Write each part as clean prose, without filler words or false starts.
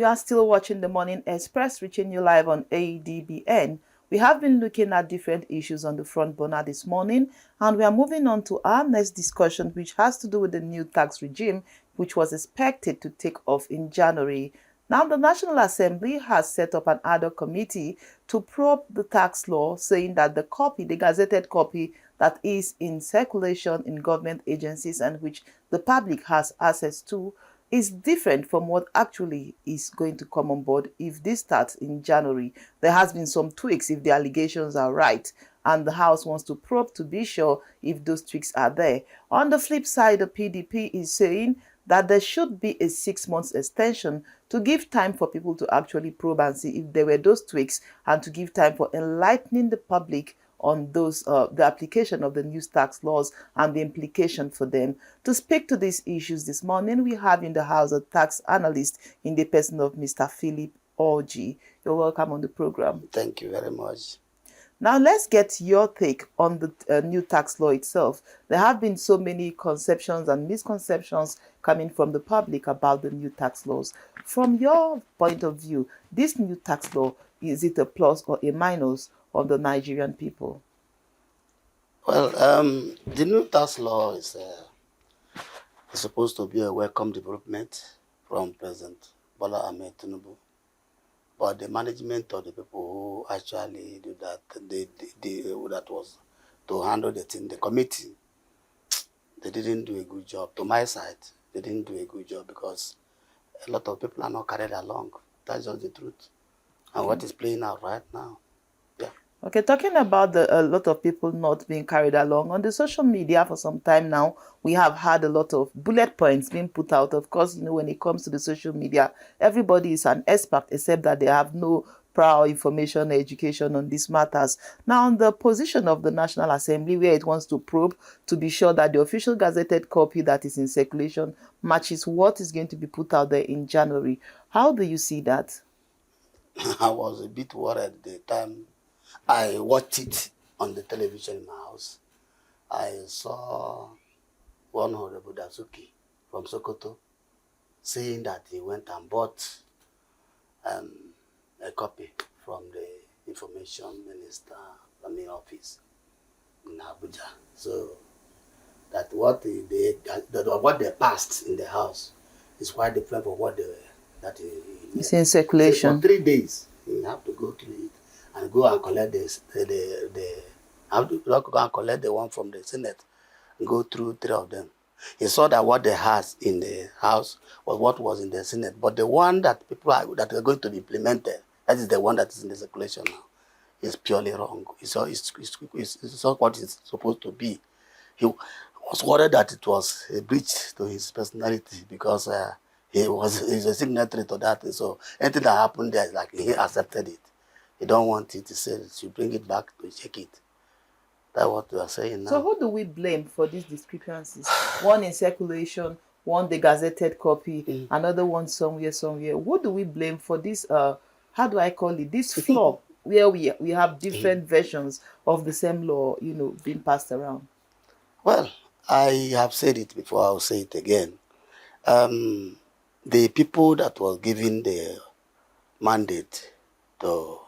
You are still watching the Morning Express, reaching you live on ADBN. We have been looking at different issues on the front burner this morning, and we are moving on to our next discussion, which has to do with the new tax regime, which was expected to take off in January. Now, the National Assembly has set up an ad hoc committee to probe the tax law, saying that the gazetted copy that is in circulation in government agencies and which the public has access to, is different from what actually is going to come on board if this starts in January. There has been some tweaks if the allegations are right, and the House wants to probe to be sure if those tweaks are there. On the flip side, the PDP is saying that there should be a 6 months extension to give time for people to actually probe and see if there were those tweaks, and to give time for enlightening the public on those the application of the new tax laws and the implication for them. To speak to these issues this morning, we have in the house a tax analyst in the person of Mr. Philip Orji. You're welcome on the program. Thank you very much. Now, let's get your take on the new tax law itself. There have been so many conceptions and misconceptions coming from the public about the new tax laws. From your point of view, this new tax law, is it a plus or a minus on the Nigerian people? Well, the new tax law is supposed to be a welcome development from President Bola Ahmed Tinubu. But the management of the people who actually do that, that was to handle the thing, the committee, they didn't do a good job. To my side, they didn't do a good job because a lot of people are not carried along. That's just the truth. And what is playing out right now. Okay, talking about a lot of people not being carried along, on the social media for some time now, we have had a lot of bullet points being put out. Of course, you know, when it comes to the social media, everybody is an expert except that they have no prior information or education on these matters. Now, on the position of the National Assembly, where it wants to probe to be sure that the official gazetted copy that is in circulation matches what is going to be put out there in January, how do you see that? I was a bit worried at the time I watched it on the television in my house. I saw one Honorable Dasuki from Sokoto saying that he went and bought a copy from the information minister from the office in Abuja. So that what they passed in the house is quite different from what it's in circulation. For 3 days, you have to go through it and go and collect have to go and collect the one from the Senate and go through 3 of them. He saw that what they had in the House was what was in the Senate, but the one that that are going to be implemented, that is the one that is in the circulation now, is purely wrong. It's not what it's supposed to be. He was worried that it was a breach to his personality because he's a signatory to that. So anything that happened there, like he accepted it. He don't want it. He said, you bring it back to check it. That's what we are saying now. So who do we blame for these discrepancies? One in circulation, one the gazetted copy, another one somewhere. Who do we blame for this, how do I call it, this flaw where we have different versions of the same law, you know, being passed around? Well, I have said it before, I'll say it again. The people that were given the mandate to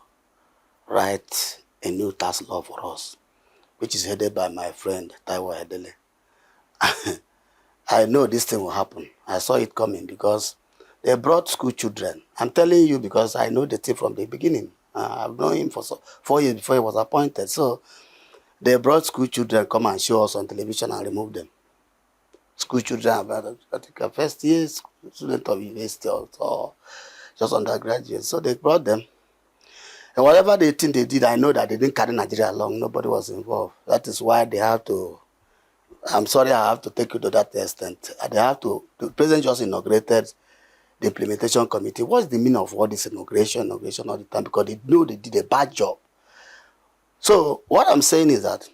write a new tax law for us, which is headed by my friend Taiwo Edele. I know this thing will happen. I saw it coming because they brought school children. I'm telling you because I know the thing from the beginning. I've known him for 4 years before he was appointed. So they brought school children come and show us on television and remove them. School children, I think first year student of university or just undergraduate. So they brought them. And whatever they think they did, I know that they didn't carry Nigeria along. Nobody was involved. That is why they have to, I'm sorry I have to take you to that extent. They have to, the president just inaugurated the implementation committee. What's the meaning of all this inauguration all the time? Because they know they did a bad job. So what I'm saying is that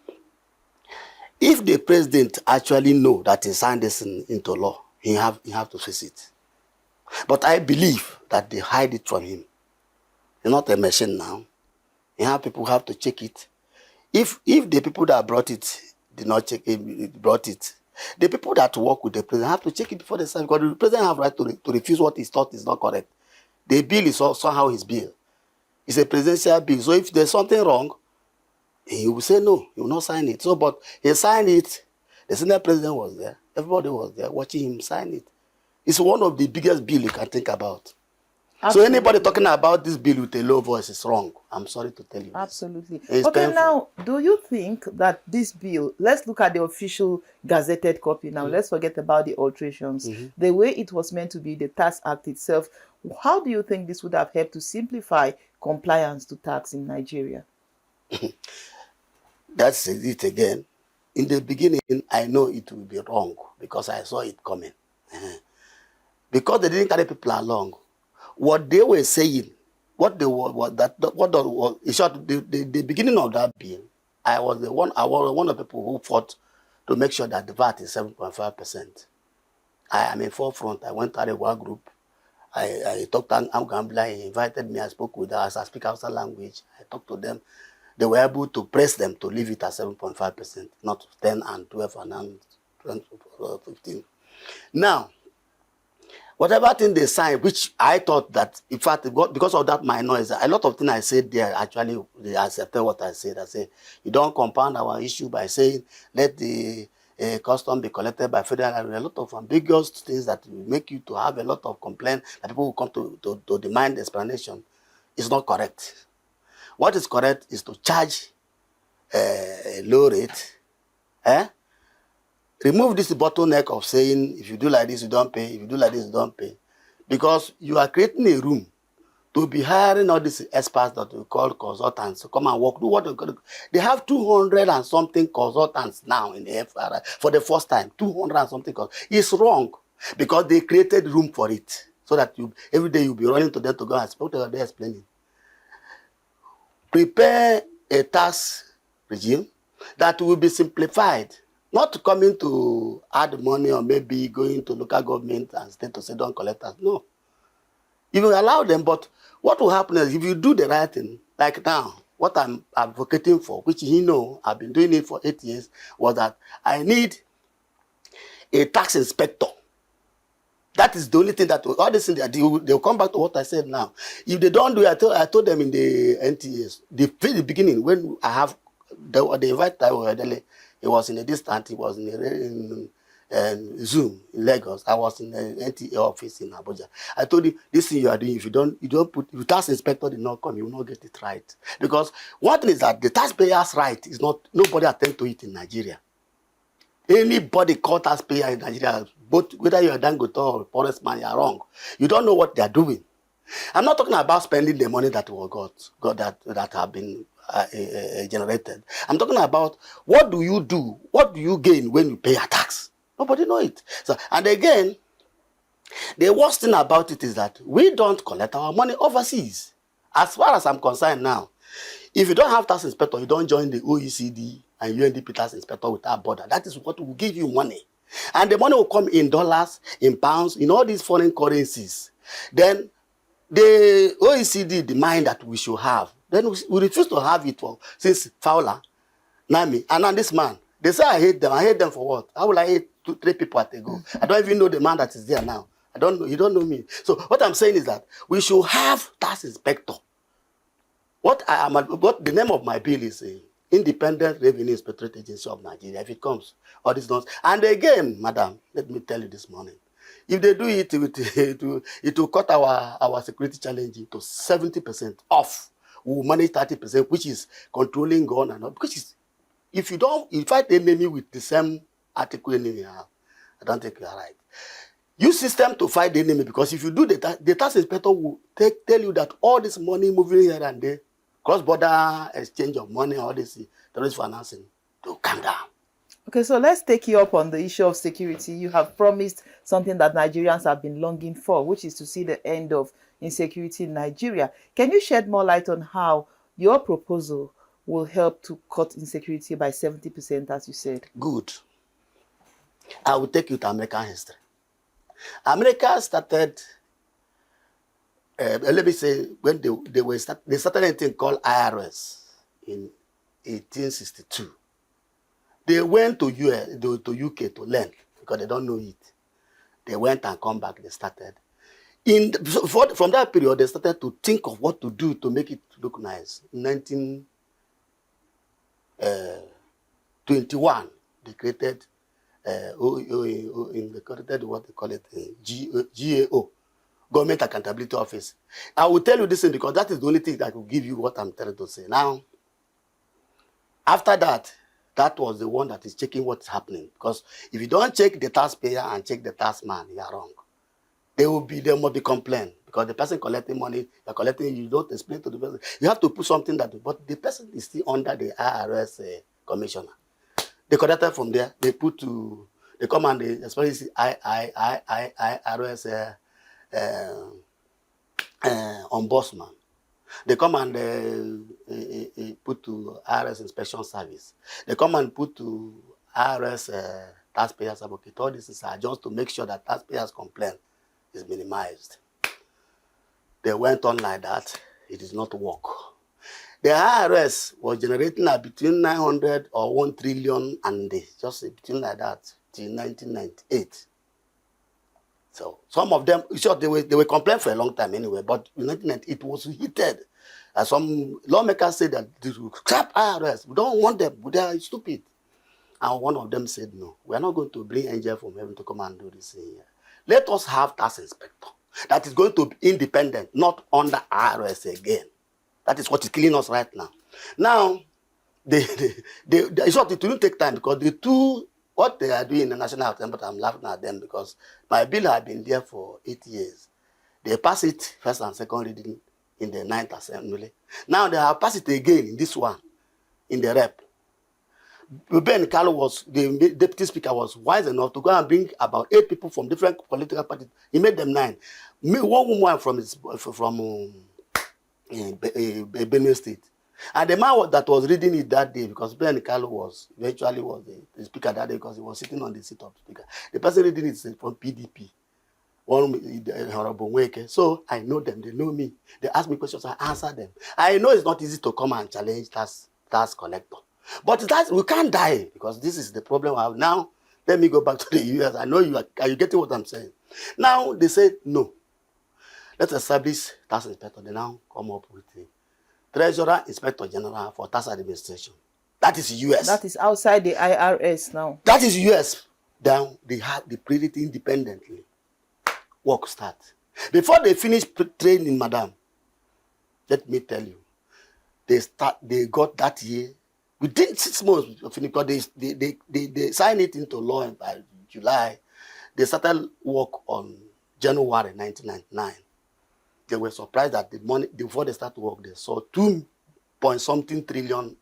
if the president actually know that he signed this into law, he have to face it. But I believe that they hide it from him. It's not a machine now. You have people who have to check it. If the people that brought it did not check it, brought it, the people that work with the president have to check it before they sign, because the president have right to refuse what he thought is not correct. The bill is somehow his bill. It's a presidential bill. So if there's something wrong, he will say no, he will not sign it. So, but he signed it. The Senate president was there. Everybody was there watching him sign it. It's one of the biggest bills you can think about. Absolutely. So anybody talking about this bill with a low voice is wrong. I'm sorry to tell you this. Absolutely. It's okay, painful. now, do you think that this bill, let's look at the official gazetted copy now, let's forget about the alterations. The way it was meant to be, the Tax Act itself, how do you think this would have helped to simplify compliance to tax in Nigeria? That's it again. In the beginning, I know it will be wrong because I saw it coming. Because they didn't carry people along. What they were saying, what they were, in short, the beginning of that bill, I was one of the people who fought to make sure that the VAT is 7.5%. I am in forefront. I went to a work group. I talked to Amgambla. He invited me. I spoke with us. I speak Hausa language. I talked to them. They were able to press them to leave it at 7.5%, not 10 and 12 and 15. Now, whatever thing they signed, which I thought that, in fact, because of that my noise, a lot of things I said there, actually, they accepted what I said. I said, you don't compound our issue by saying, let the custom be collected by federal. A lot of ambiguous things that will make you to have a lot of complaints that people will come to demand explanation. It's not correct. What is correct is to charge a low rate, remove this bottleneck of saying, if you do like this, you don't pay. If you do like this, you don't pay. Because you are creating a room to be hiring all these experts that we call consultants to come and work. Do what they got. They have 200 and something consultants now in the FRI for the first time. 200 and something. It's wrong because they created room for it so that every day you'll be running to them to go and speak. What they're explaining. Prepare a tax regime that will be simplified. Not coming to add money or maybe going to local government and state to say don't collect us. No. You will allow them, but what will happen is if you do the right thing, like now, what I'm advocating for, which I've been doing it for 8 years, was that I need a tax inspector. That is the only thing that all these things they'll come back to what I said now. If they don't do it, I told them in the NTAs, the beginning when I have they invite Taiwo. He was in a distance. He was in Zoom in Lagos. I was in the NTA office in Abuja. I told him, this thing you are doing, if the tax inspector did not come, you will not get it right. Because one thing is that the taxpayer's right is not, nobody attend to it in Nigeria. Anybody called taxpayer in Nigeria, both whether you are Dangote or poorest man, you are wrong. You don't know what they are doing. I'm not talking about spending the money that we got that have been generated. I'm talking about what do you do? What do you gain when you pay a tax? Nobody know it. So, and again, the worst thing about it is that we don't collect our money overseas. As far as I'm concerned now, if you don't have tax inspector, you don't join the OECD and UNDP tax inspector without border. That is what will give you money. And the money will come in dollars, in pounds, in all these foreign currencies. Then the OECD demand that we should have. Then we refuse to have it since Fowler, Nami, and now this man. They say I hate them. I hate them for what? How will I hate 3 people at a go? I don't even know the man that is there now. I don't know. You don't know me. So what I'm saying is that we should have tax inspector. What the name of my bill is Independent Revenue Inspectorate Agency of Nigeria. If it comes, all this nonsense. And again, madam, let me tell you this morning. If they do it will cut our security challenge to 70% off. We will manage 30%, which is controlling gun and all. Because if you fight the enemy with the same article enemy, I don't think you are right. Use system to fight the enemy, because if you do the tax inspector will tell you that all this money moving here and there, cross-border exchange of money, all this terrorist financing, to calm down. Okay, so let's take you up on the issue of security. You have promised something that Nigerians have been longing for, which is to see the end of insecurity in Nigeria. Can you shed more light on how your proposal will help to cut insecurity by 70%, as you said? Good. I will take you to American history. America started, let me say, when they started a thing called IRS in 1862. They went to UK to learn because they don't know it. They went and come back, they started. From that period, they started to think of what to do to make it look nice. In 1921, they created what they call it, GAO, Government Accountability Office. I will tell you this thing because that is the only thing that will give you what I'm trying to say. Now, after that, that was the one that is checking what's happening. Because if you don't check the taxpayer and check the taxman, you are wrong. There will be complaint because the person collecting money, you're collecting, you don't explain to the person. You have to put something but the person is still under the IRS commissioner. They collected from there, they come and they especially see IRS ombudsman. They come and put to IRS inspection service. They come and put to IRS taxpayers advocate. All this is just to make sure that taxpayers' complaint is minimized. They went on like that. It did not work. The IRS was generating between 900 or 1 trillion and just between like that till 1998. So some of them, sure, they were complaining for a long time anyway, but in 1998 it was heated. Some lawmakers said that they will scrap IRS. We don't want them. They are stupid. And one of them said, no, we are not going to bring angel from heaven to come and do this thing here. Let us have tax inspector that is going to be independent, not under IRS again. That is what is killing us right now. Now, it didn't take time because what they are doing in the National Assembly, I'm laughing at them because my bill had been there for 8 years. They passed it first and second reading in the 9th Assembly. Now they have passed it again in this one, in the rep. Ben Carlo the deputy speaker, was wise enough to go and bring about 8 people from different political parties. He made them 9. One woman from Benue State. And the man that was reading it that day, because Ben Carlo was the speaker that day because he was sitting on the seat of the speaker. The person reading it is from PDP. Honorable Weke. So I know them, they know me. They ask me questions, I answer them. I know it's not easy to come and challenge tax collector. But we can't die because this is the problem I have. Now, let me go back to the US. I know are you getting what I'm saying? Now, they said, no. Let's establish tax inspector. They now come up with the Treasurer Inspector General for Tax Administration. That is US. That is outside the IRS now. That is US. Then they create it independently. Work start. Before they finish training, madam, let me tell you, they got that year. Within 6 months, because they signed it into law by July. They started work on January 1999. They were surprised that the money, before they start work, they saw $2.something trillion.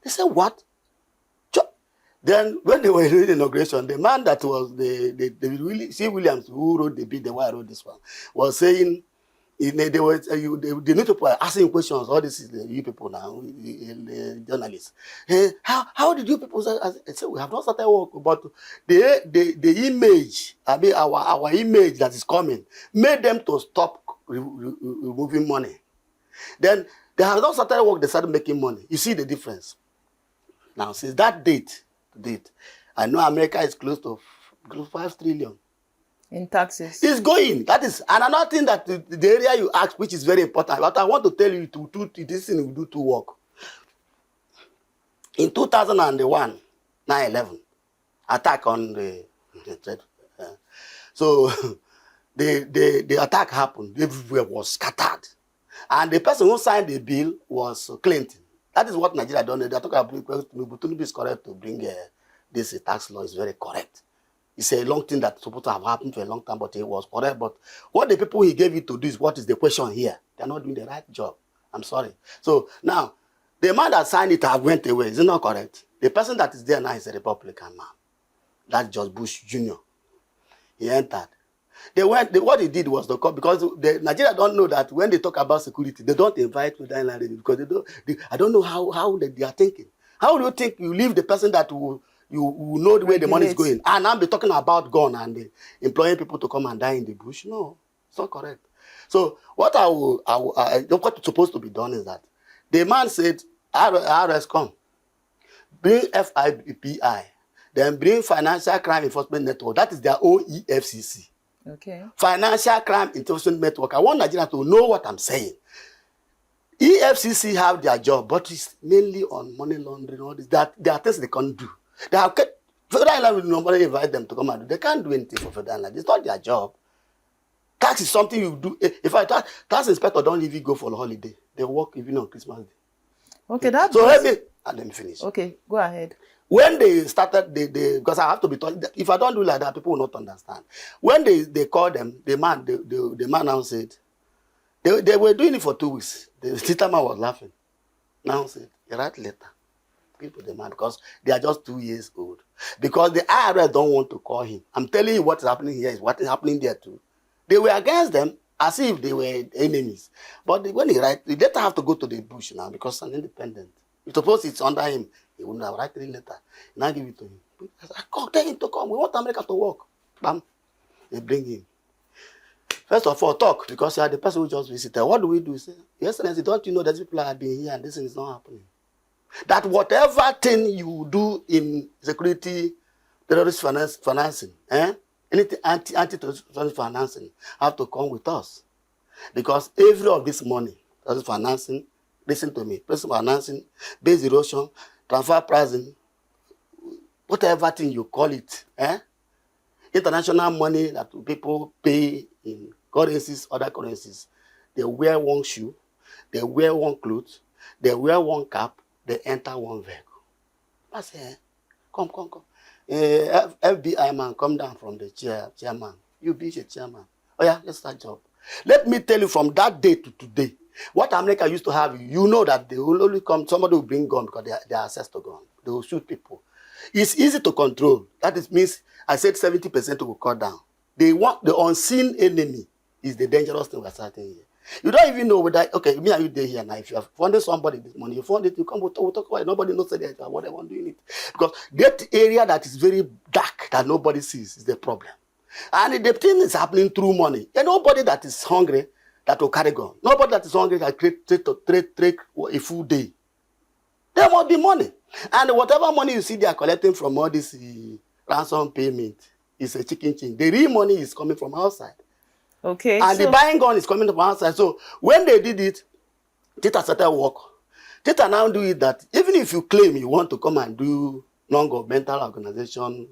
They said, what? Then when they were doing the inauguration, the man that was C. Williams, who wrote the bill, the way I wrote this one, was saying, the new people were asking questions. All this is the you people now, the journalists. Hey, how did you people say? I said, we have not started work, but the image, I mean our image that is coming, made them to stop removing money. Then they have not started work, they started making money. You see the difference. Now, since that date, I know America is close to 5 trillion. In taxes. It's going. That is another thing that the area you ask, which is very important. But I want to tell you this thing will do to work. In 2001, 9/11, attack on the so the attack happened. Everywhere was scattered. And the person who signed the bill was Clinton. That is what Nigeria done. They are talking about Tinubu is correct to bring this tax law is very correct. It's a long thing that's supposed to have happened for a long time, but it was correct. But what the people he gave it to do is what is the question here? They're not doing the right job. I'm sorry. So now, the man that signed it went away. Is it not correct? The person that is there now is a Republican man. That's George Bush Jr. He entered. What he did was because Nigeria don't know that when they talk about security, they don't invite to dine because I don't know how they are thinking. How do you think you leave the person that you know the way the money is going, and I'll be talking about gun and employing people to come and die in the bush? No, it's not correct. So what what's supposed to be done is that the man said, RS come, bring FIPI, then bring Financial Crime Enforcement Network. That is their own EFCC. Okay. Financial Crime Intervention Network. I want Nigerians to know what I'm saying. EFCC have their job, but it's mainly on money laundering. All this. That there are things they can't do. They have federal airline will normally invite them to come and do. They can't do anything for federal airline. It's not their job. Tax is something you do. If I tax inspector don't even go for a holiday. They work even on Christmas Day. Okay, that So goes... let me finish. Okay, go ahead. When they started, because I have to be told, if I don't do like that, people will not understand. When they called them, the man now said, they were doing it for 2 weeks. The sister man was laughing. Now said, you write letter. Give to the man because they are just 2 years old. Because the IRS don't want to call him. I'm telling you what is happening here is what is happening there too. They were against them as if they were enemies. But when he write, the letter have to go to the bush now because it's an independent. If suppose it's under him, he wouldn't have written the letter. Now give it to him. I said, tell him to come. We want America to work. Bam. They bring him. First of all, talk, because you are the person who just visited. What do we do? Say, Your Excellency, don't you know that people have been here and this thing is not happening? That whatever thing you do in security, terrorist financing, anything anti-terrorist financing, have to come with us. Because every of this money, terrorist financing, listen to me, terrorist financing, base erosion, transfer pricing, whatever thing you call it, international money that people pay in currencies, other currencies, they wear one shoe, they wear one clothes, they wear one cap, they enter one vehicle. I say, come. FBI man, come down from the chairman. You be the chairman. Oh yeah, let's start job. Let me tell you from that day to today, what America used to have, you know that they will only come, somebody will bring gun because they are access to gun. They will shoot people. It's easy to control. That is, means I said 70% will cut down. They want the unseen enemy is the dangerous thing we're starting here. You don't even know whether, okay, me and you there here now. If you have funded somebody this morning, you fund it, you come, we'll talk about it. Nobody knows what they want doing it. Because that area that is very dark, that nobody sees, is the problem. And the thing is happening through money. And nobody that is hungry that will carry gun. Nobody that is hungry that trade a full day. There must be money. And whatever money you see they are collecting from all this ransom payment is a chicken change. The real money is coming from outside. Okay. And the buying gun is coming from outside. So when they did it, Tita started work. Tita now do it that even if you claim you want to come and do non-governmental organization,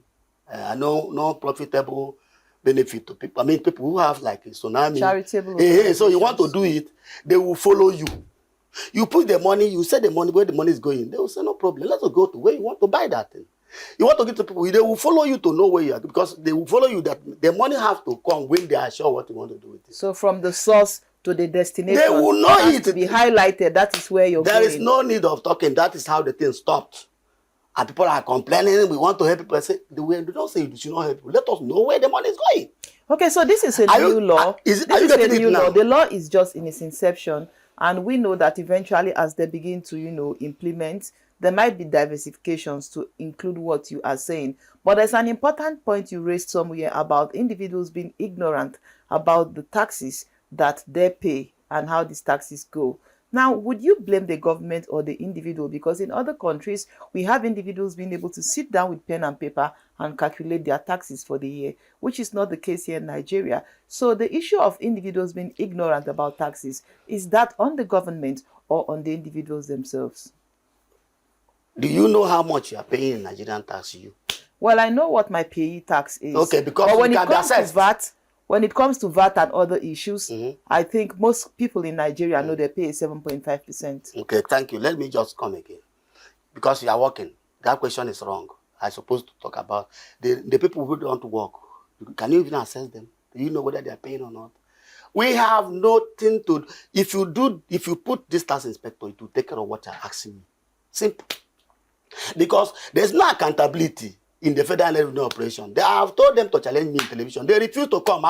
no profitable benefit to people. I mean, people who have like a tsunami. Charitable. So you want to do it, they will follow you. You put the money, you say the money, where the money is going. They will say, no problem, let's go to where you want to buy that thing. You want to give to people, they will follow you to know where you are, because they will follow you that the money have to come when they are sure what you want to do with it. So from the source to the destination, they will know it. To be highlighted, that is where you're there going. There is no need of talking. That is how the thing stopped. And people are complaining, we want to help people. I say, they don't say you should not help people. Let us know where the money is going. Okay, so this is a new law. This is a new law. The law is just in its inception. And we know that eventually as they begin to, implement, there might be diversifications to include what you are saying. But there's an important point you raised somewhere about individuals being ignorant about the taxes that they pay and how these taxes go. Now, would you blame the government or the individual? Because in other countries, we have individuals being able to sit down with pen and paper and calculate their taxes for the year, which is not the case here in Nigeria. So the issue of individuals being ignorant about taxes, is that on the government or on the individuals themselves? Do you know how much you are paying in Nigerian tax? Well, I know what my payee tax is. Okay, because when it comes to VAT, when it comes to VAT and other issues, I think most people in Nigeria know they pay 7.5%. Okay, thank you. Let me just come again. Because you are working. That question is wrong. I'm supposed to talk about the people who don't work. Can you even assess them? Do you know whether they are paying or not? We have nothing to... If you put this tax inspector, it will take care of what you're asking me. Simple. Because there's no accountability in the federal revenue operation. They have told them to challenge me in television. They refuse to come.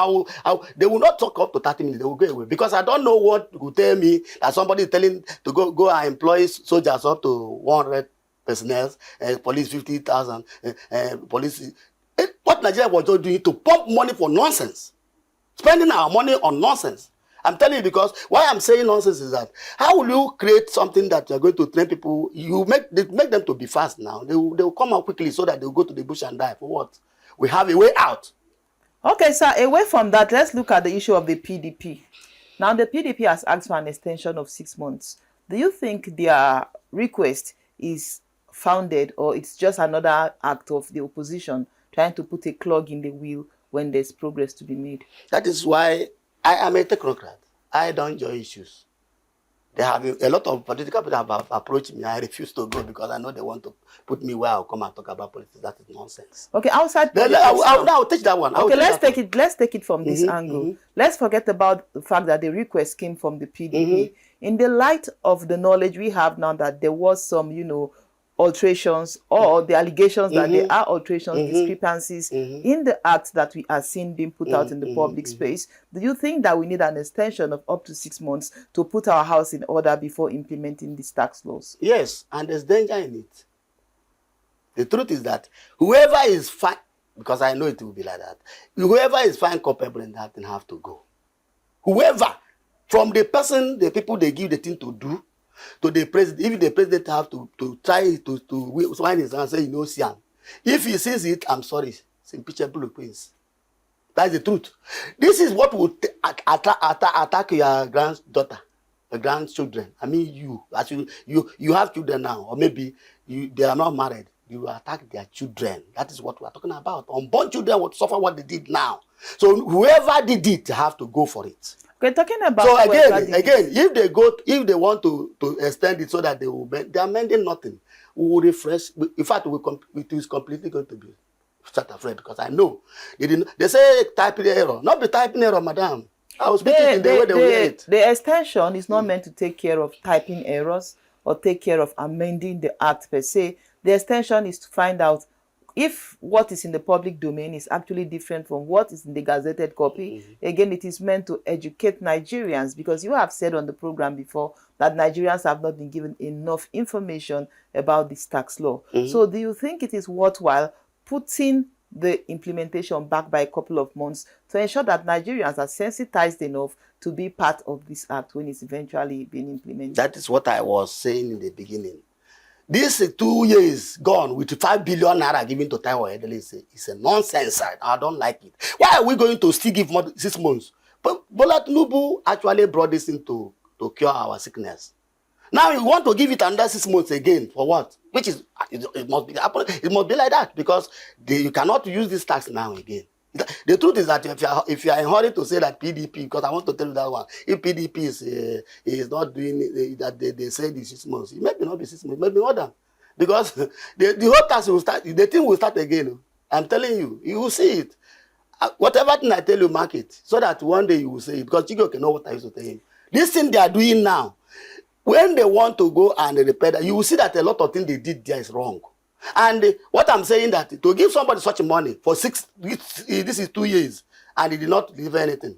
They will not talk up to 30 minutes. They will go away. Because I don't know what will tell me that somebody is telling to go and employ soldiers up to 100 personnel, police 50,000, police. What Nigeria was just doing to pump money for nonsense. Spending our money on nonsense. I'm telling you, because why I'm saying nonsense is that how will you create something that you're going to train people? You make them to be fast now. They will come out quickly so that they'll go to the bush and die. For what? We have a way out. Okay, sir, away from that, let's look at the issue of the PDP. Now, the PDP has asked for an extension of 6 months. Do you think their request is founded, or it's just another act of the opposition trying to put a clog in the wheel when there's progress to be made? That is why I am a technocrat. I don't join issues. They have a lot of political people have approached me. I refuse to go because I know they want to put me where I'll come and talk about politics. That is nonsense. Okay, outside Then politics I'll take that one. Okay, let's take it from this angle. Let's forget about the fact that the request came from the PDP. In the light of the knowledge we have now that there was some, alterations, or the allegations that there are alterations, discrepancies in the act that we are seeing being put out in the public space, do you think that we need an extension of up to 6 months to put our house in order before implementing these tax laws? Yes, and there's danger in it. The truth is that whoever is fine, because I know it will be like that, whoever is found culpable in that thing have to go. Whoever, from the person, the people they give the thing to do, to the president, if the president have to try to sign his hand and say, see him. If he sees it, I'm sorry, it's impeachable offense. That's the truth. This is what will attack your granddaughter, your grandchildren. I mean, you have children now, or maybe they are not married. You attack their children. That is what we are talking about. Unborn children will suffer what they did now. So whoever did it have to go for it. We're talking about. So again, if they want to extend it so that they are amending nothing. We will refresh. In fact, it is completely going to be start afraid because I know they say typing error, not be typing error, madam. I was speaking in the way they will hear it. The extension is not meant to take care of typing errors or take care of amending the act per se. The extension is to find out if what is in the public domain is actually different from what is in the gazetted copy. Again, it is meant to educate Nigerians, because you have said on the program before that Nigerians have not been given enough information about this tax law. So do you think it is worthwhile putting the implementation back by a couple of months to ensure that Nigerians are sensitized enough to be part of this act when it's eventually being implemented? That is what I was saying in the beginning. This 2 years gone with 5 billion naira given to Taiwo Edele is a nonsense. I don't like it. Why are we going to still give more 6 months? But Bola Tinubu actually brought this in to cure our sickness. Now you want to give it another 6 months again for what? Which is it must be like that, because you cannot use this tax now again. The truth is that if you are in a hurry to say that PDP, because I want to tell you that one, if PDP is not doing that, they say the 6 months, it may not be 6 months, it may be more than, because the whole tax will start, the thing will start again. I'm telling you, you will see it. Whatever thing I tell you, mark it, so that one day you will say it, because Chigo can know what I used to tell him. This thing they are doing now, when they want to go and repair that, you will see that a lot of things they did there is wrong. And what I'm saying that to give somebody such money for this is 2 years, and he did not deliver anything,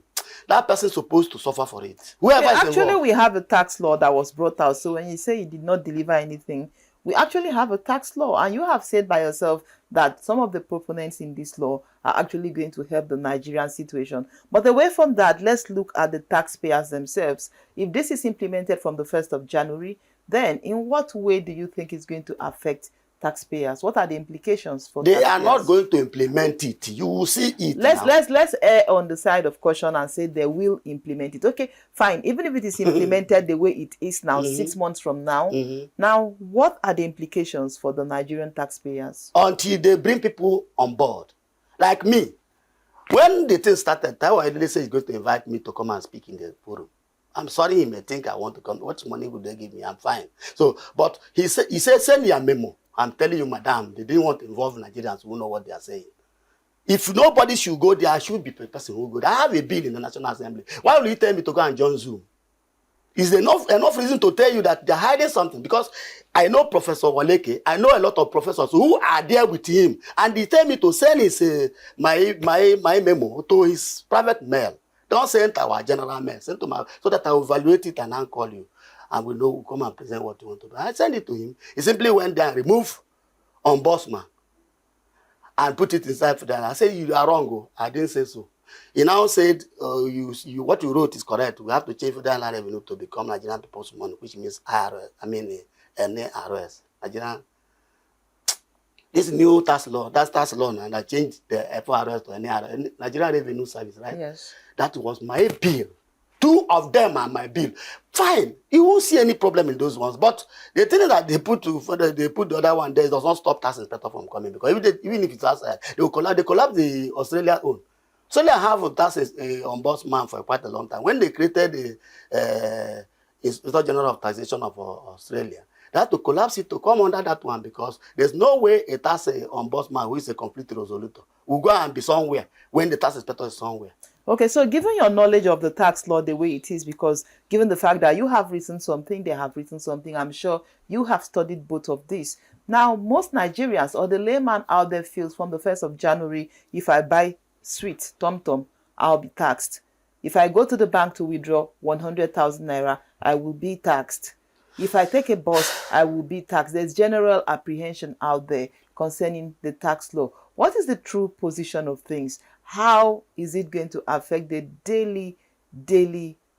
that person is supposed to suffer for it. Whoever is actually involved. We have a tax law that was brought out. So when you say he did not deliver anything, we actually have a tax law, and you have said by yourself that some of the proponents in this law are actually going to help the Nigerian situation. But away from that, let's look at the taxpayers themselves. If this is implemented from the 1st of January, then in what way do you think it's going to affect taxpayers? What are the implications for They taxpayers? are not going to implement it. You will see it. Let's err on the side of caution and say they will implement it. Okay, fine. Even if it is implemented the way it is now, 6 months from now, now what are the implications for the Nigerian taxpayers? Until they bring people on board. Like me. When the thing started, Taiwo Edele said he's going to invite me to come and speak in the forum. I'm sorry, he may think I want to come. What money would they give me? I'm fine. So, but he said send me a memo. I'm telling you, madam, they didn't want to involve Nigerians who know what they are saying. If nobody should go there, I should be the person who go. I have a bill in the National Assembly. Why will you tell me to go and join Zoom? Is enough reason to tell you that they're hiding something? Because I know Professor Waleke, I know a lot of professors who are there with him, and they tell me to send his my memo to his private mail. Don't send our general mail. Send to my, so that I will evaluate it and I'll call you. And we know we'll come and present what you want to do. I send it to him. He simply went there and removed ombudsman and put it inside for that. I said, you are wrong. Oh. I didn't say so. He now said, what you wrote is correct. We have to change Federal Land Revenue to become Nigerian People's Money, which means IRS. I mean, NARS. Nigerian. this new tax law, that's tax law, and I changed the FRS to any other Nigerian Revenue Service, right? Yes. That was my bill. 2 of them are my bill. Fine, you won't see any problem in those ones. But the thing is that they put the other one there, it does not stop tax inspector from coming, because even if it's outside, they collapse the Australia own. Australia have a tax ombudsman for quite a long time. When they created the Inspector General of Taxation of Australia, they had to collapse it to come under that one, because there's no way a tax ombudsman who is a complete resolutor will go and be somewhere when the tax inspector is somewhere. Okay, so given your knowledge of the tax law the way it is, because given the fact that you have written something, they have written something, I'm sure you have studied both of these. Now, most Nigerians or the layman out there feels from the 1st of January, if I buy sweet, tom-tom, I'll be taxed. If I go to the bank to withdraw 100,000 naira, I will be taxed. If I take a bus, I will be taxed. There's general apprehension out there concerning the tax law. What is the true position of things? How is it going to affect the daily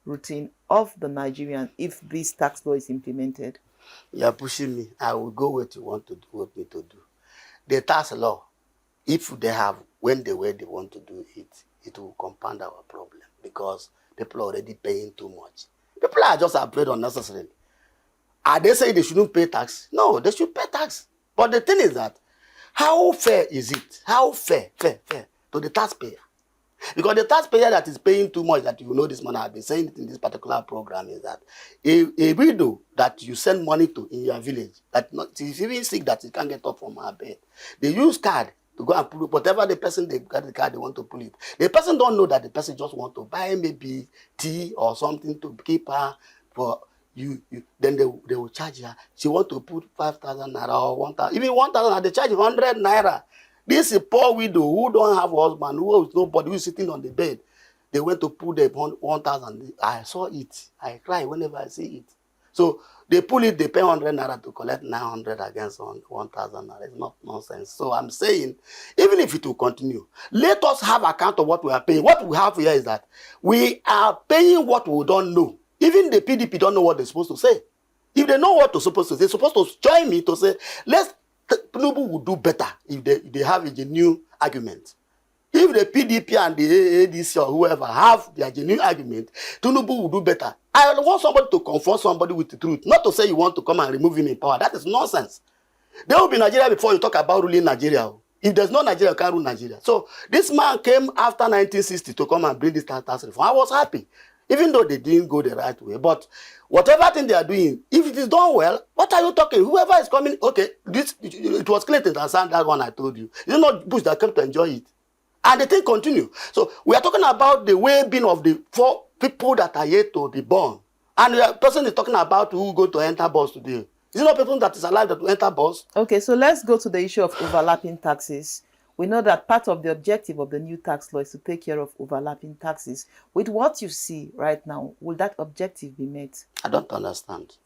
routine of the Nigerian if this tax law is implemented? You are pushing me. I will go what you want me to do. The tax law, if they have, when the way they want to do it, it will compound our problem, because people are already paying too much. People are just afraid unnecessarily. Are they saying they shouldn't pay tax? No, they should pay tax. But the thing is that, how fair is it? How fair to the taxpayer? Because the taxpayer that is paying too much, that you know this money, I've been saying it in this particular program, is that a widow that you send money to in your village, that is even sick, that he can't get up from her bed, they use card to go and pull it, whatever the person they got the card, they want to pull it. The person don't know that the person just want to buy maybe tea or something to keep her for you. Then they will charge her. She want to put 5,000 naira or 1,000, even 1,000, they charge 100 naira. This is a poor widow who don't have a husband, who is nobody, who is sitting on the bed. They went to put the 1,000. I saw it. I cry whenever I see it. So they pull it, they pay 100 naira to collect 900 against 1,000 naira. It's not nonsense. So I'm saying, even if it will continue, let us have account of what we are paying. What we have here is that we are paying what we don't know. Even the PDP don't know what they're supposed to say. If they know what they're supposed to say, they're supposed to join me to say, Tinubu would do better if they have a genuine argument. If the PDP and the AADC or whoever have their genuine argument, Tinubu will do better. I want somebody to confront somebody with the truth, not to say you want to come and remove him in power. That is nonsense. There will be Nigeria before you talk about ruling Nigeria. If there's no Nigeria, you can't rule Nigeria. So this man came after 1960 to come and bring this tax reform. I was happy, even though they didn't go the right way. But whatever thing they are doing, if it is done well, what are you talking? Whoever is coming, okay, it was Clinton that signed that one I told you. It's not Bush that came to enjoy it. And the thing continue. So we are talking about the well-being of the 4 people that are yet to be born. And the person is talking about who go to enter bus today. Is it not a person that is alive that will enter bus? Okay, so let's go to the issue of overlapping taxes. We know that part of the objective of the new tax law is to take care of overlapping taxes. With what you see right now, will that objective be met? I don't understand.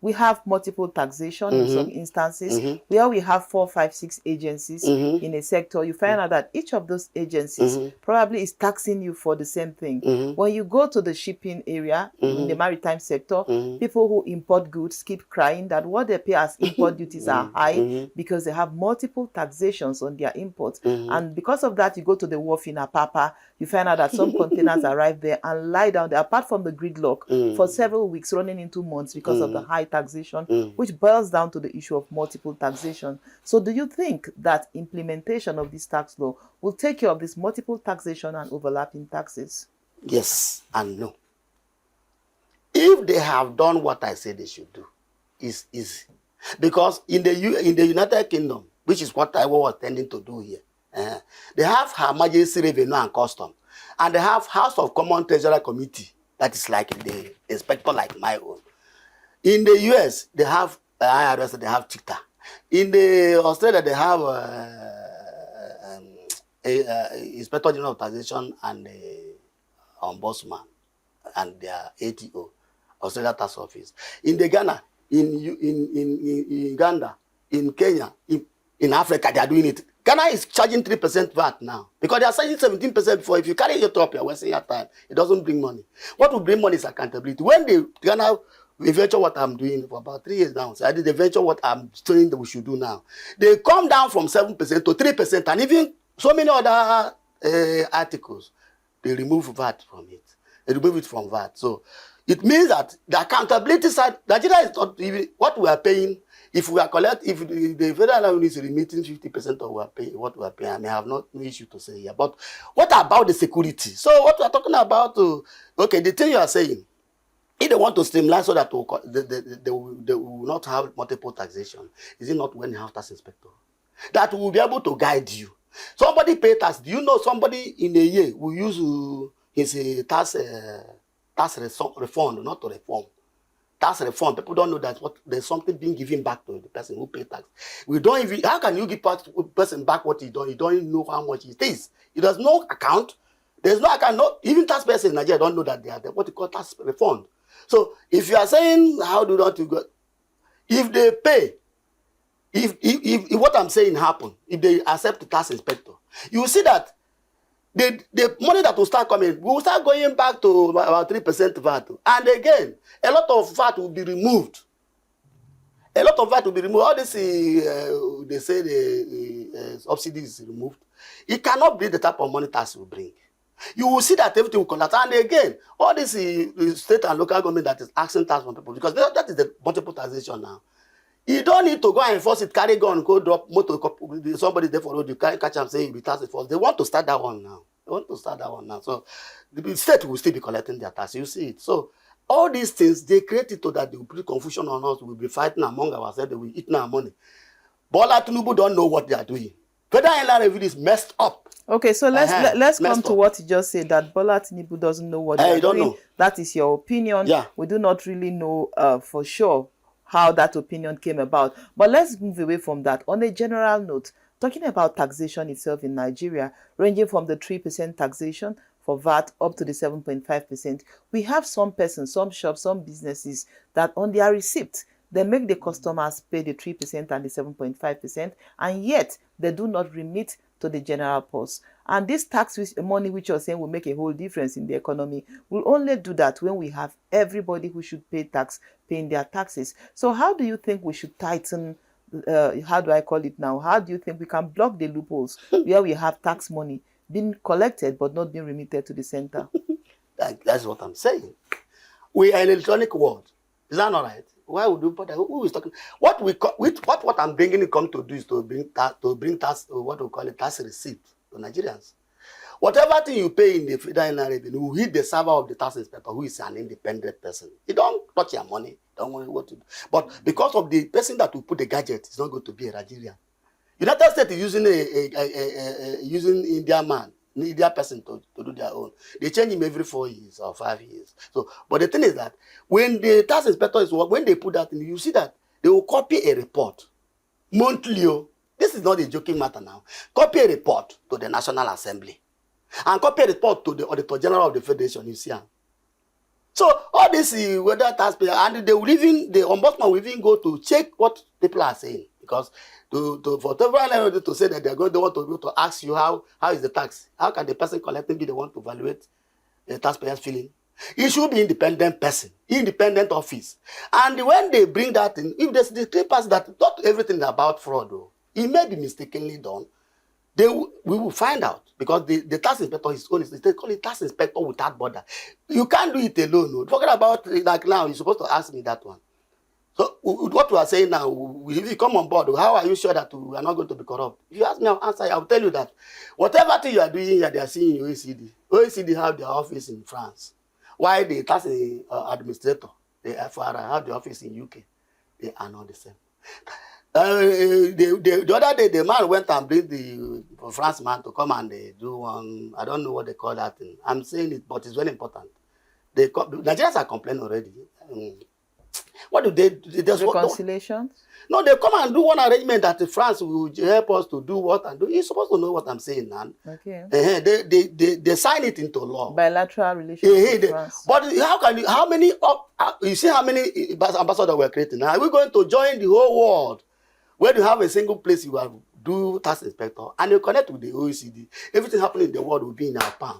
We have multiple taxation in some instances where we have 4, 5, 6 agencies in a sector. You find out that each of those agencies probably is taxing you for the same thing. When you go to the shipping area in the maritime sector, people who import goods keep crying that what they pay as import duties are high because they have multiple taxations on their imports. And because of that, you go to the wharf in Apapa, you find out that some containers arrive there and lie down there, apart from the gridlock, for several weeks, running into months because of the high taxation, which boils down to the issue of multiple taxation. So do you think that implementation of this tax law will take care of this multiple taxation and overlapping taxes? Yes and no. If they have done what I said they should do, it's easy. Because in the United Kingdom, which is what I was tending to do here, they have Her Majesty Revenue and Custom, and they have House of Common Treasury Committee, that is like the inspector like my own. In the US, they have IRS, they have Cheetah. In the Australia, they have Inspector General of Taxation and Ombudsman and their ATO, Australia Tax Office. In the Ghana, in Uganda, in Kenya, in Africa, they are doing it. Ghana is charging 3% VAT now because they are charging 17% before. If you carry it up, you are wasting your time. It doesn't bring money. What will bring money is accountability. When the Ghana we venture what I'm doing for about 3 years now. So I did the venture what I'm saying that we should do now. They come down from 7% to 3%, and even so many other articles, they remove VAT from it. They remove it from VAT. So it means that the accountability side, Nigeria is not even what we are paying. If we are if the federal government is remitting 50% of what we are paying, I may have no issue to say here. But what about the security? So what we are talking about, okay, the thing you are saying, if they want to streamline so that they will not have multiple taxation, is it not when you have tax inspector that will be able to guide you? Somebody pay tax. Do you know somebody in a year will use his tax refund, not to reform? Tax reform. People don't know that there's something being given back to the person who pay tax. We don't even. How can you give person back what he done? You don't even know how much it is. It does no account. There's no account. No, even taxpayers in Nigeria don't know that they are what you call tax refund. So if you are saying how do not you go, if they pay, if what I'm saying happen, if they accept the tax inspector, you will see that the money that will start coming will start going back to about 3% VAT. And again, a lot of VAT will be removed. A lot of VAT will be removed. All this, they say the subsidy is removed. It cannot be the type of money tax will bring. You will see that everything will collapse. And again, all this state and local government that is asking tax from people, because that is the multiple taxation now. You don't need to go and enforce it, carry gun, go drop motor, somebody there for road, you can't catch them saying you be tax enforced. They want to start that one now. They want to start that one now. So the state will still be collecting their tax. You see it. So all these things, they create it so that they will put confusion on us. We'll be fighting among ourselves. They will eat our money. Bola Tinubu don't know what they are doing. Federal Inland Revenue is messed up. Okay, so let's come to what you just said, that Bola Tinubu doesn't know what they're doing. Know. That is your opinion. Yeah. We do not really know for sure how that opinion came about. But let's move away from that. On a general note, talking about taxation itself in Nigeria, ranging from the 3% taxation for VAT up to the 7.5%, we have some persons, some shops, some businesses that on their receipt, they make the customers pay the 3% and the 7.5%, and yet they do not remit to the general purse. And this tax money which you're saying will make a whole difference in the economy, will only do that when we have everybody who should pay tax paying their taxes. So how do you think we should tighten, how do I call it now? How do you think we can block the loopholes where we have tax money being collected but not being remitted to the center? That's what I'm saying. We are in an electronic world. Is that not right? Why would you put that? Who is talking? What I'm bringing it come to do is to bring tax, what we call it, tax receipt to Nigerians. Whatever thing you pay in the federal Inland Revenue will hit the server of the tax inspector, who is an independent person. He don't touch your money, don't worry what to do. But because of the person that will put the gadget, it's not going to be a Nigerian. United States is using using Indian person to do their own. They change him every 4 years or 5 years. So, but the thing is that when the tax inspector is work, when they put that in, you see that they will copy a report monthly. This is not a joking matter now. Copy a report to the National Assembly and copy a report to the Auditor General of the Federation. You see, so all this whether taxpayer, and they will even, the ombudsman will even go to check what people are saying, because for everyone to say that they want to go to ask you how is the tax, how can the person collecting be the one to evaluate the taxpayer's feeling? It should be independent person, independent office. And when they bring that in, if there's the papers that not everything about fraud, though, it may be mistakenly done, we will find out, because the tax inspector is only, they call it tax inspector without border. You can't do it alone. No. Talking about like now, you're supposed to ask me that one. So what we are saying now, if you come on board, how are you sure that we are not going to be corrupt? If you ask me, I'll answer. I'll tell you that whatever thing you are doing here, they are seeing in OECD. OECD have their office in France. Why the tax administrator, the FRI, have the office in UK? They are not the same. The other day, the man went and bring the France man to come and they do one, I don't know what they call that thing. I'm saying it, but it's very important. Nigerians are complaining already. What do they do? Reconciliations? No, they come and do one arrangement that France will help us to do what and do. You're supposed to know what I'm saying, man. Okay. They sign it into law. Bilateral relations with France. But how many, you see how many ambassadors we're creating now? Are we going to join the whole world where you have a single place you have do tax inspector and you connect with the OECD? Everything happening in the world will be in our palm.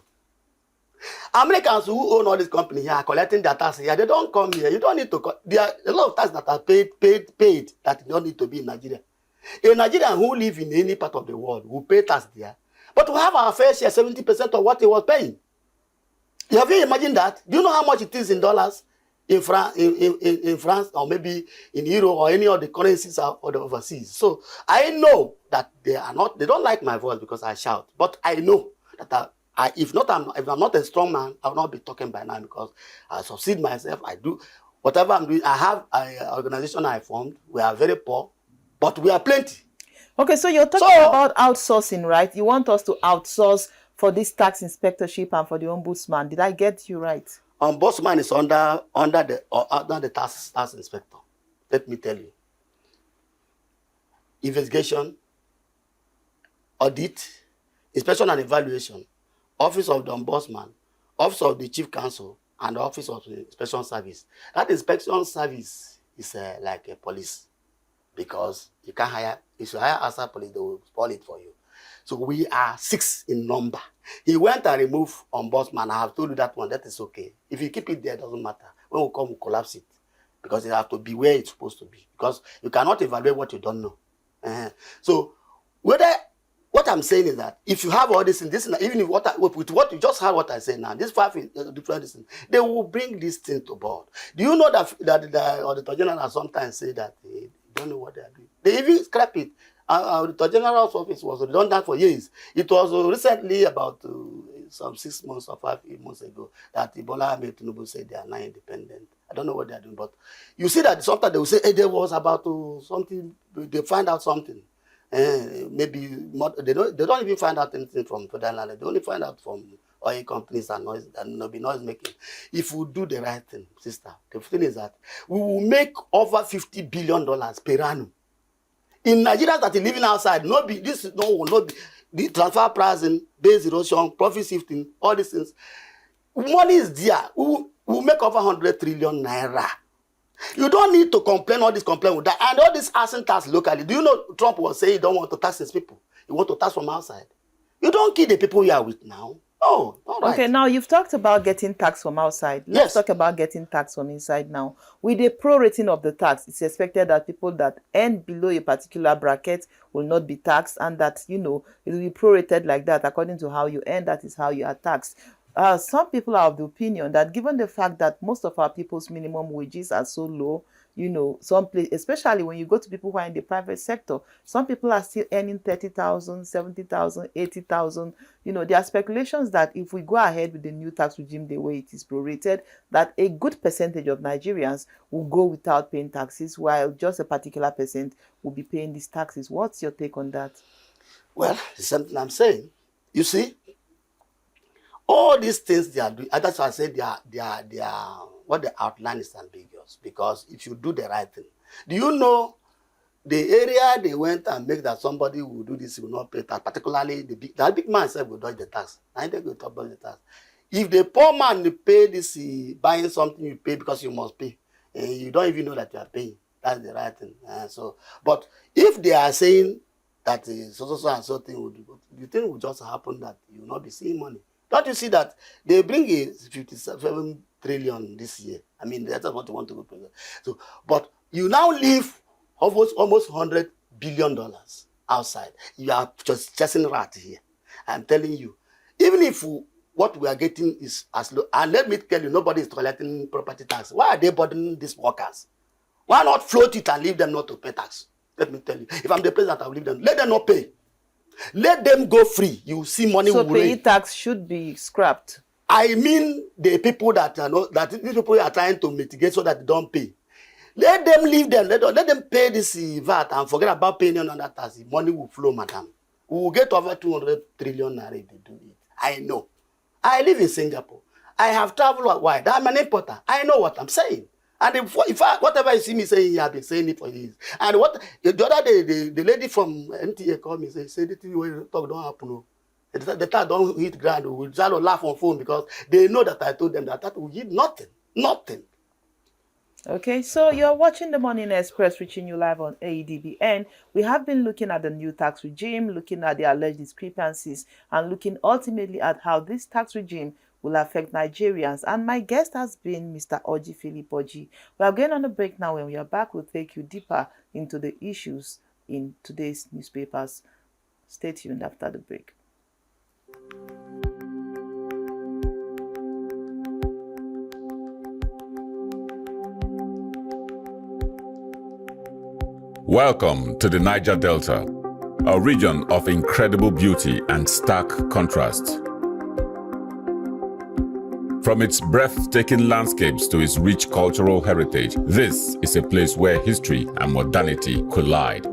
Americans who own all these companies here are collecting their tax here. They don't come here. You don't need to. There are a lot of tax that are paid that don't need to be in Nigeria. A Nigerian who live in any part of the world will pay tax there, but we have our fair share, 70% of what he was paying. Have you imagined that? Do you know how much it is in dollars in France, in France, or maybe in euro or any of the currencies or the overseas? So I know that they don't like my voice because I shout, but I know that if I'm not a strong man, I will not be talking by now because I succeed myself. I do whatever I'm doing. I have an organization I formed. We are very poor, but we are plenty. Okay, so you're talking about outsourcing, right? You want us to outsource for this tax inspectorship and for the ombudsman. Did I get you right? Ombudsman is under the tax inspector. Let me tell you. Investigation, audit, inspection and evaluation, office of the ombudsman, office of the chief counsel, and the office of the inspection service. That inspection service is like a police, because you can't hire. If you hire outside police, they will spoil it for you. So we are 6 in number. He went and removed ombudsman. I have told you that one. That is okay. If you keep it there, it doesn't matter. When we come, we collapse it, because it has to be where it's supposed to be. Because you cannot evaluate what you don't know. So what I'm saying is that if you have all this, even if with what you just heard what I say now, these 5 different things, they will bring this thing to board. Do you know that the Auditor General sometimes say that they don't know what they are doing? They even scrap it. The General's office was redundant for years. It was recently, about some 6 months or 5 months ago, that Bola Ahmed Tinubu said they are now independent. I don't know what they are doing, but you see that sometimes they will say, hey, there was about something, they find out something. Maybe more, they don't even find out anything from federal land. They only find out from oil companies and noise making. If we do the right thing, sister, the thing is that we will make over $50 billion per annum. In Nigeria that is living outside, the transfer pricing, base erosion, profit shifting, all these things. Money is there. We will make over 100 trillion naira. You don't need to complain all this with that. And all this asking tax locally. Do you know Trump was saying he don't want to tax his people? He want to tax from outside. You don't kill the people you are with now. Oh, all right. Okay, now you've talked about getting tax from outside. Let's talk about getting tax from inside now. With the prorating of the tax, it's expected that people that earn below a particular bracket will not be taxed, and that, it will be prorated like that. According to how you earn, that is how you are taxed. Some people are of the opinion that given the fact that most of our people's minimum wages are so low, some place, especially when you go to people who are in the private sector, some people are still earning 30,000, 70,000, 80,000. There are speculations that if we go ahead with the new tax regime the way it is prorated, that a good percentage of Nigerians will go without paying taxes, while just a particular percent will be paying these taxes. What's your take on that? Well, it's something I'm saying. You see, all these things they are doing, that's why I say they are what the outline is ambiguous, because if you do the right thing, do you know the area they went and make that somebody will do this, will not pay tax, particularly the big man said will dodge the tax. I think will dodge the tax. If the poor man pay this, buying something you pay because you must pay, and you don't even know that you are paying, that's the right thing. But if they are saying that so and so thing will do, the thing will just happen that you will not be seeing money. Don't you see that they bring a 57 trillion this year? I mean, that's what you want to go to. So, but you now leave almost $100 billion outside. You are just chasing rat here. I'm telling you, even if what we are getting is as low, and let me tell you, nobody is collecting property tax. Why are they burdening these workers? Why not float it and leave them not to pay tax? Let me tell you, if I'm the president, I will leave them. Let them not pay. Let them go free. You see money. So paying tax should be scrapped. I mean the people that these people are trying to mitigate so that they don't pay. Let them leave them. Let them pay this VAT and forget about paying on that tax. Money will flow, madam. We will get over 200 trillion naira if they do it. I know. I live in Singapore. I have traveled wide. I'm an importer. I know what I'm saying. And whatever you see me saying, I've been saying it for years. And the other day, the lady from NTA called me and said, the thing you talk don't happen. No. The tax don't hit ground. We just laugh on phone because they know that I told them that will hit nothing. Nothing. Okay, so you're watching the Morning Express, reaching you live on AEDBN. We have been looking at the new tax regime, looking at the alleged discrepancies, and looking ultimately at how this tax regime will affect Nigerians. And my guest has been Mr. Oji Philip Oji. We are going on a break now. When we are back, we'll take you deeper into the issues in today's newspapers. Stay tuned after the break. Welcome to the Niger Delta, a region of incredible beauty and stark contrast. From its breathtaking landscapes to its rich cultural heritage, this is a place where history and modernity collide.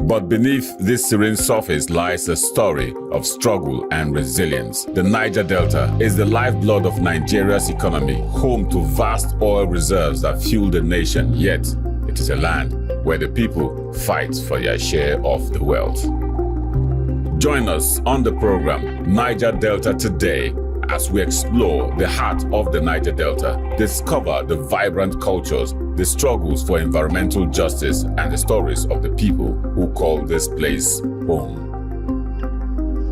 But beneath this serene surface lies a story of struggle and resilience. The Niger Delta is the lifeblood of Nigeria's economy, home to vast oil reserves that fuel the nation, yet it is a land where the people fight for their share of the wealth. Join us on the program Niger Delta Today as we explore the heart of the Niger Delta, discover the vibrant cultures, the struggles for environmental justice, and the stories of the people who call this place home.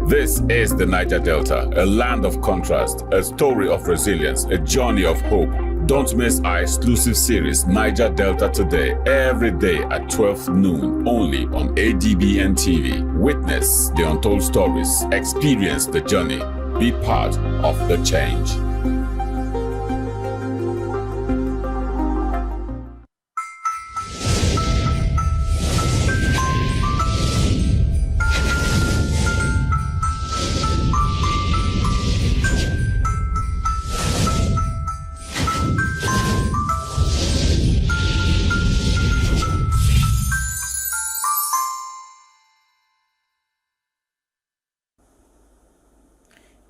This is the Niger Delta, a land of contrast, a story of resilience, a journey of hope. Don't miss our exclusive series, Niger Delta Today, every day at 12 noon, only on ADBN TV. Witness the untold stories, experience the journey, be part of the change.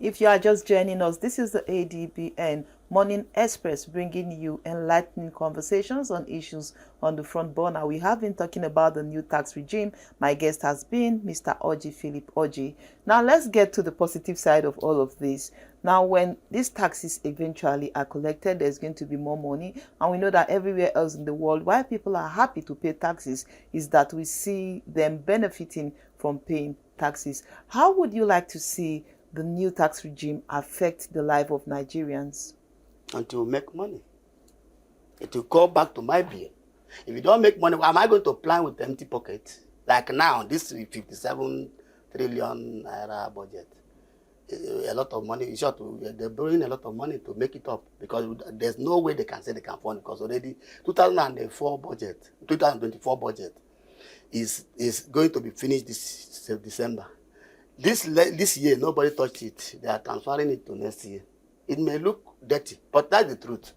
If you are just joining us, this is the ADBN Morning Express, bringing you enlightening conversations on issues on the front burner. We have been talking about the new tax regime. My guest has been Mr. Oji Philip Oji. Now let's get to the positive side of all of this. Now, when these taxes eventually are collected, there's going to be more money. And we know that everywhere else in the world, why people are happy to pay taxes is that we see them benefiting from paying taxes. How would you like to see the new tax regime affect the life of Nigerians? And to make money. It will go back to my bill. If you don't make money, am I going to plan with empty pockets? Like now, this 57 trillion naira budget. A lot of money. They're borrowing a lot of money to make it up because there's no way they can say they can fund it because already 2024 budget, 2024 budget is going to be finished this December. This year, nobody touched it. They are transferring it to next year. It may look dirty, but that's the truth.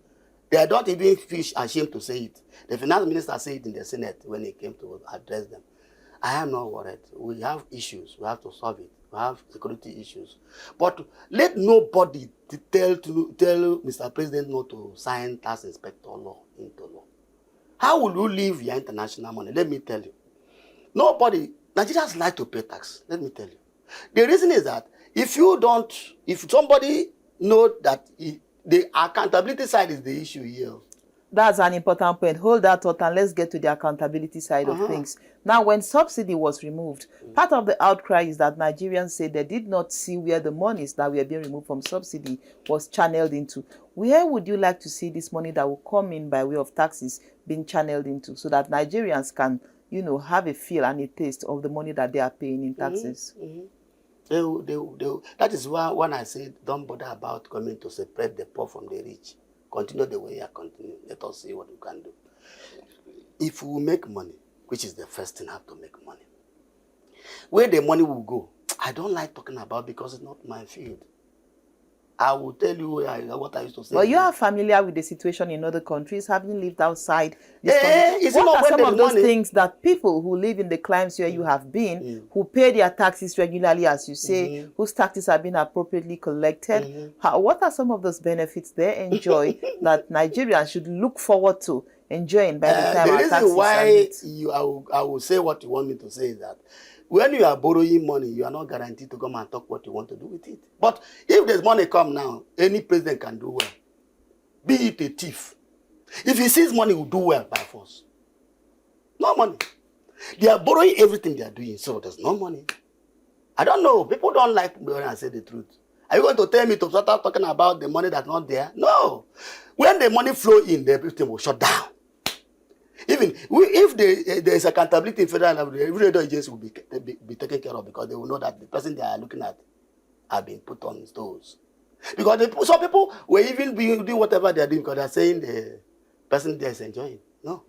They don't even feel ashamed to say it. The finance minister said it in the Senate when he came to address them. I am not worried. We have issues. We have to solve it. We have security issues. But let nobody tell Mr. President not to sign tax inspector law into law. How will you leave your international money? Let me tell you. Nigerians like to pay tax. Let me tell you. The reason is that if somebody knows that the accountability side is the issue here. That's an important point. Hold that thought and let's get to the accountability side of things. Now, when subsidy was removed, part of the outcry is that Nigerians say they did not see where the monies that were being removed from subsidy was channeled into. Where would you like to see this money that will come in by way of taxes being channeled into so that Nigerians can, have a feel and a taste of the money that they are paying in taxes? That is why when I say don't bother about coming to separate the poor from the rich. Continue the way you are continuing. Let us see what we can do. If we make money, which is the first thing, I have to make money. Where the money will go, I don't like talking about because it's not my field. I will tell you what I used to say. Well, you are familiar with the situation in other countries, having lived outside this country. What are some of those things that people who live in the climes where you have been, who pay their taxes regularly, as you say, whose taxes have been appropriately collected, what are some of those benefits they enjoy that Nigerians should look forward to enjoying by the time our taxes are met? The reason why I will say what you want me to say is that when you are borrowing money, you are not guaranteed to come and talk what you want to do with it. But if there's money come now, any president can do well. Be it a thief. If he sees money, he will do well by force. No money. They are borrowing everything they are doing, so there's no money. I don't know. People don't like me when I say the truth. Are you going to tell me to start talking about the money that's not there? No. When the money flow in, everything will shut down. Even if there is accountability in federal level, every other agency will be taken care of because they will know that the person they are looking at have been put on his toes. Because some people will even be doing whatever they are doing because they are saying the person there is enjoying. No.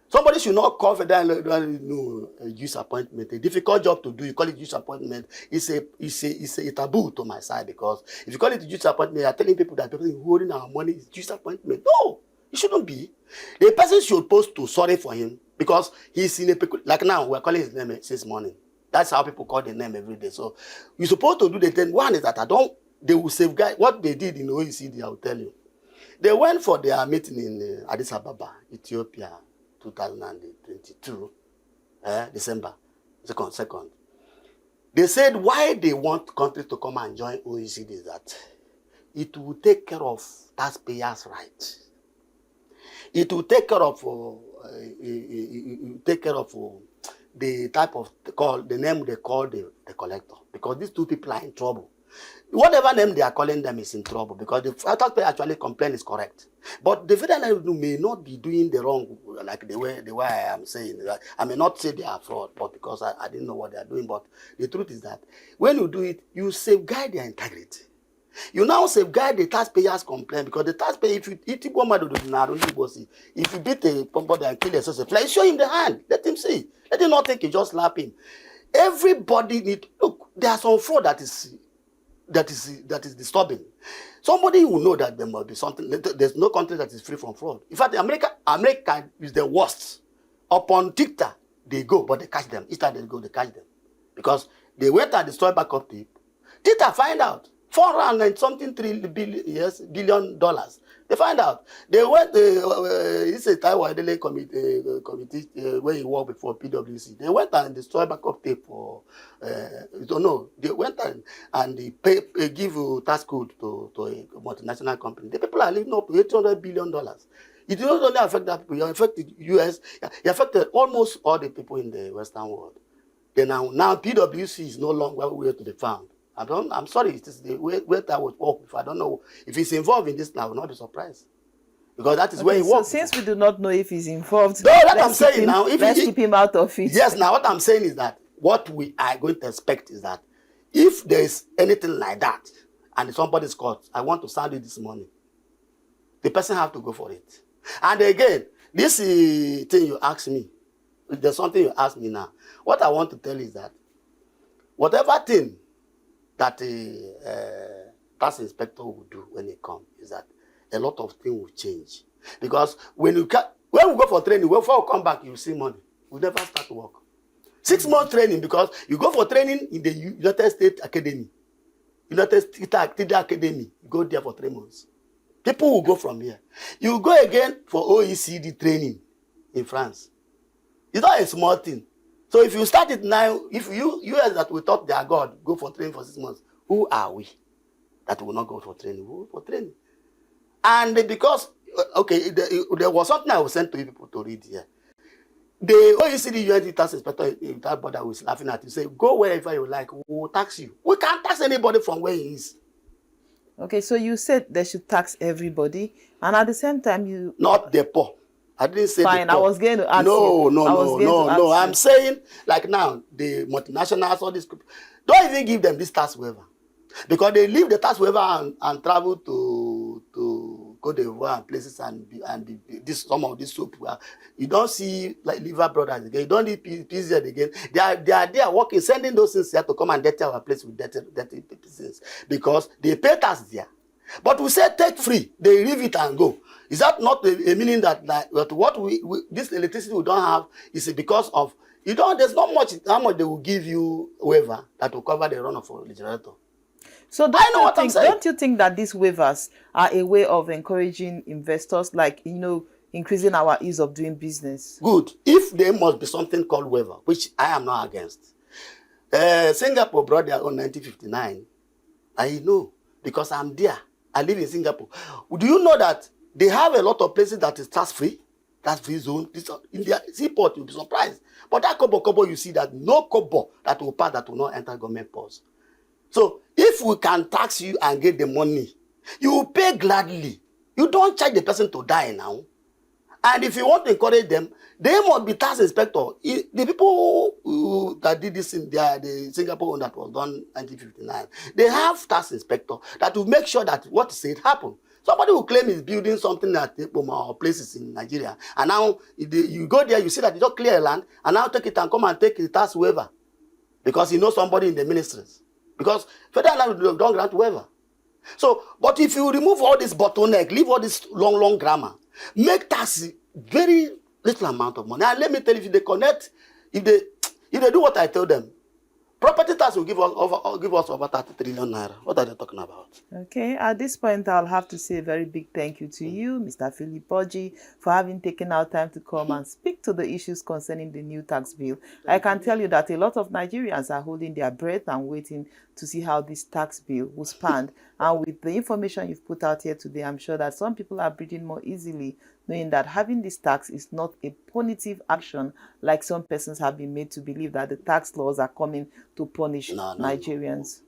Somebody should not call federal use appointment. A difficult job to do. You call it use appointment. It's a taboo to my side because if you call it use appointment, you are telling people that the person holding our money is use appointment. No, it shouldn't be. The person should post to sorry for him because he's in a like now we're calling his name since morning. That's how people call the name every day. So you're supposed to do the thing. One is that they will safeguard what they did in OECD. I will tell you. They went for their meeting in Addis Ababa, Ethiopia. 2022, December 2nd. They said why they want countries to come and join OECD is that it will take care of taxpayers' rights. It will take care of the type of the name they call the collector because these two people are in trouble. Whatever name they are calling them is in trouble because the taxpayer actually complaint is correct. But the federal level may not be doing the wrong, like the way I am saying. I may not say they are fraud, but because I didn't know what they are doing. But the truth is that when you do it, you safeguard their integrity. You now safeguard the taxpayers' complaint because the taxpayer, if you beat somebody and kill a social, show him the hand. Let him see. Let him not think you just slap him. Everybody look. There are some fraud that is disturbing. Somebody will know that there must be something. There's no country that is free from fraud. In fact, America is the worst. Upon TikTok, they go, but they catch them. Each time they go, they catch them. Because they went and destroyed backup tape. TikTok find out. $400 billion. They find out. They went, it's a Taiwan committee where he worked before PwC. They went and destroyed backup tape for, they went and they give a tax code to a multinational company. The people are living up to $800 billion. It did not only affect that people, it affected the US, it affected almost all the people in the Western world. Then now PwC is no longer where to be found. I'm sorry, it is the way that was work. If I don't know if he's involved in this now, I will not be surprised. Because that is where he works. So since we do not know if he's involved, no, that I'm saying now. Let's keep him out of it. Yes, now what I'm saying is that what we are going to expect is that if there is anything like that and somebody's caught, I want to sound it this morning. The person have to go for it. And again, this thing you asked me, there's something you asked me now. What I want to tell you is that whatever thing that a tax inspector will do when he comes is that a lot of things will change. Because when we go for training, before we come back, you see money. We never start work. 6 months training because you go for training in the United States Academy. United States Academy. You go there for 3 months. People will go from here. You go again for OECD training in France. It's not a small thing. So if you start it now, if US that we thought they are God, go for training for 6 months, who are we that will not go for training? We'll go for training. And because, there was something I was sent to you people to read here. The OECD UNT tax inspector, that brother was laughing at you, say, go wherever you like, we will tax you. We can't tax anybody from where he is. Okay, so you said they should tax everybody, and at the same time you... Not the poor. I didn't say fine, the poor. I was going to ask no, you. No. I'm saying, like now, the multinationals, all these people, don't even give them this tax waiver. Because they leave the tax waiver and travel to Cote d'Ivoire and places and some of this soap. You don't see like Liver Brothers again. You don't need PZ again. They are there working, sending those things here to come and dirty our place with dirty things. Because they pay tax there. But we say take free. They leave it and go. Is that not a meaning that what this electricity we don't have is because of there's not much how much they will give you waiver that will cover the run of a generator. So don't you think that these waivers are a way of encouraging investors, like increasing our ease of doing business? Good. If there must be something called waiver, which I am not against. Singapore brought their own 1959. I know because I'm there. I live in Singapore. Do you know that they have a lot of places that is tax-free zone? In their seaport, you'll be surprised. But that kobo you see that no kobo that will pass that will not enter government purse. So if we can tax you and get the money, you will pay gladly. You don't charge the person to die now. And if you want to encourage them, they must be tax inspector. The people that did this in the Singapore one that was done in 1959, they have tax inspector that will make sure that what is said happen. Somebody will claim he's building something at or places in Nigeria, and now you go there, you see that you don't clear land, and now take it and come and take the tax waiver because you know somebody in the ministries. Because federal land don't grant waiver. So, but if you remove all this bottleneck, leave all this long grammar, make tax very little amount of money. And let me tell you, if they connect, if they do what I tell them, property tax will give us over 30 trillion naira. What are they talking about? Okay, at this point, I'll have to say a very big thank you to you, Mr. Philip Oji, for having taken our time to come and speak to the issues concerning the new tax bill. I can tell you that a lot of Nigerians are holding their breath and waiting to see how this tax bill will stand. And with the information you've put out here today, I'm sure that some people are breathing more easily, knowing that having this tax is not a punitive action like some persons have been made to believe that the tax laws are coming to punish Nigerians.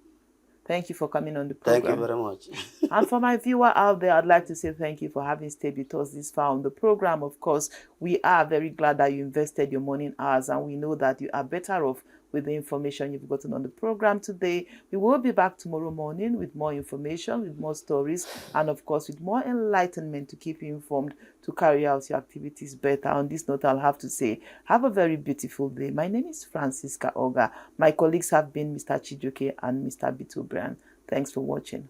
Thank you for coming on the program. Thank you very much. And for my viewer out there, I'd like to say thank you for having stayed with us this far on the program. Of course, we are very glad that you invested your morning hours, and we know that you are better off with the information you've gotten on the program today. We will be back tomorrow morning with more information, with more stories, and of course with more enlightenment to keep you informed to carry out your activities better. On this note, I'll have to say, have a very beautiful day. My name is Francisca Oga. My colleagues have been Mr. Chijoke and Mr. Bito Brian. Thanks for watching.